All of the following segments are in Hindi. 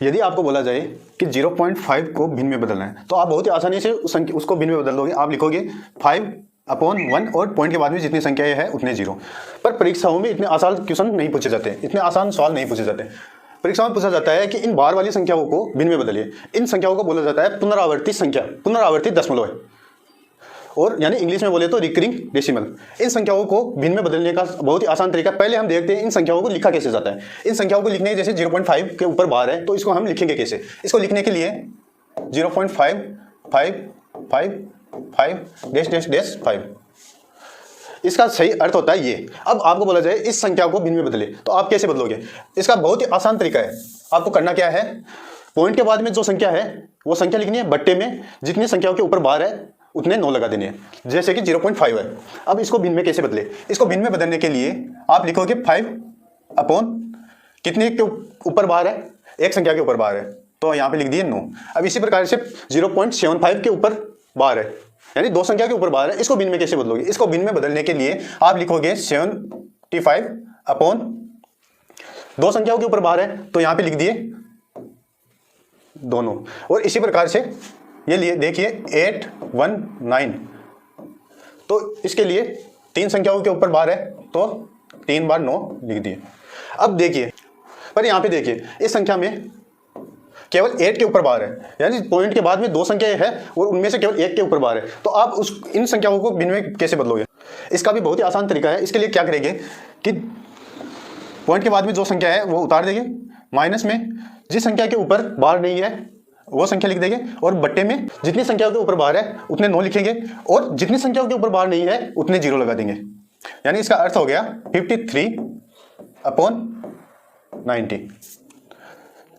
यदि आपको बोला जाए कि 0.5 को भिन्न में बदलना है तो आप बहुत ही आसानी से उसको भिन्न में बदल दोगे। आप लिखोगे 5/1 और पॉइंट के बाद में जितनी संख्या है उतने 0। पर परीक्षाओं में इतने आसान क्वेश्चन नहीं पूछे जाते, इतने आसान सवाल नहीं पूछे जाते। परीक्षाओं में पूछा जाता है कि इन बार वाली संख्याओं को भिन्न में बदलिए। इन संख्याओं को बोला जाता है पुनरावर्ती संख्या, पुनरावर्ती दशमलव है, और यानी इंग्लिश में बोले तो रिकरिंग डेसिमल। इन संख्याओं को भिन्न में बदलने का बहुत ही आसान तरीका, पहले हम देखते हैं इन संख्याओं को लिखा कैसे जाता है। इन संख्याओं को लिखने जैसे 0.5 के ऊपर बार है तो इसको हम लिखेंगे कैसे। इसको लिखने के लिए 0.5 5 5 5 डैश डैश डैश 5, इसका सही अर्थ होता है ये। अब आपको बोला जाए इस संख्या को भिन्न में बदले तो आप कैसे बदलोगे। इसका बहुत ही आसान तरीका है। आपको करना क्या है, पॉइंट के बाद में जो संख्या है वो संख्या लिखनी है, बट्टे में जितनी संख्याओं के ऊपर बार है उतने 9 लगा देने हैं। जैसे कि 0.5 है। अब इसको भिन्न में कैसे बदले, इसको भिन्न में बदलने के लिए आप लिखोगे 5 कितने के ऊपर बार है, एक संख्या के ऊपर बार है तो यहाँ पे लिख दिए 9। अब इसी प्रकार से 0.75 के ऊपर बार है, यानी 2 संख्या के ऊपर बार है। इसको भिन्न में कैसे बदलोगे, इसको भिन्न में बदलने के लिए आप लिखोगे 75 2 संख्याओं के ऊपर बार है तो यहाँ पे लिख दिए दोनों। और इसी प्रकार से ये लिए देखिए 819, तो इसके लिए 3 संख्याओं के ऊपर बार है तो 3 बार 9 लिख दिए। अब देखिए, पर यहाँ पे देखिए इस संख्या में केवल 8 के ऊपर बार है, यानी पॉइंट के बाद में 2 संख्याएं हैं और उनमें से केवल 1 के ऊपर बार है। तो आप इन संख्याओं को भिन्न में कैसे बदलोगे, इसका भी बहुत ही आसान तरीका है। इसके लिए क्या करेंगे कि पॉइंट के बाद में जो संख्या है वो उतार देंगे, माइनस में जिस संख्या के ऊपर बार नहीं है वो संख्या लिख देंगे, और बट्टे में जितनी संख्याओं के ऊपर बार है उतने 9 लिखेंगे, और जितनी संख्याओं के ऊपर बार नहीं है उतने 0 लगा देंगे। यानी इसका अर्थ हो गया 53/90।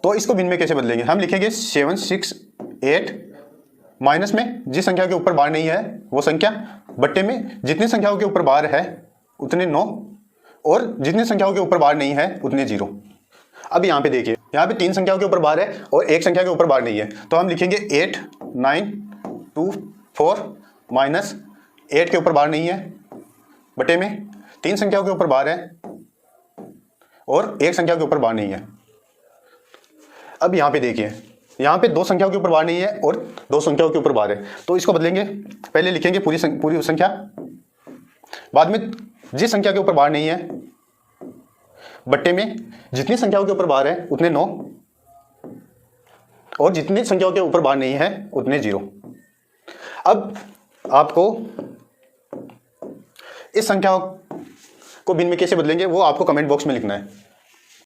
तो इसको भिन्न में कैसे बदलेंगे, हम लिखेंगे 768, माइनस में जिस संख्या के ऊपर बार नहीं है वो संख्या, बट्टे में जितनी संख्याओं के ऊपर बार है उतने 9, और जितनी संख्याओं के ऊपर बार नहीं है उतने 0। अब यहाँ पे देखिए, यहाँ पे 3 संख्याओं के ऊपर बार है और 1 संख्या के ऊपर बार नहीं है तो हम लिखेंगे 8 9 2 4, माइनस 8 के ऊपर बार नहीं है, बटे में 3 संख्याओं के ऊपर बार है और 1 संख्या के ऊपर बार नहीं है। अब यहाँ पे देखिए, यहाँ पे 2 संख्याओं के ऊपर बार नहीं है और 2 संख्याओं के ऊपर बार है तो इसको बदलेंगे। पहले लिखेंगे पूरी संख्या, बाद में जिस संख्या के ऊपर बार नहीं है, बट्टे में जितनी संख्याओं के ऊपर बार है उतने 9, और जितनी संख्याओं के ऊपर बार नहीं है उतने 0। अब आपको इस संख्या को भिन्न में कैसे बदलेंगे वो आपको कमेंट बॉक्स में लिखना है।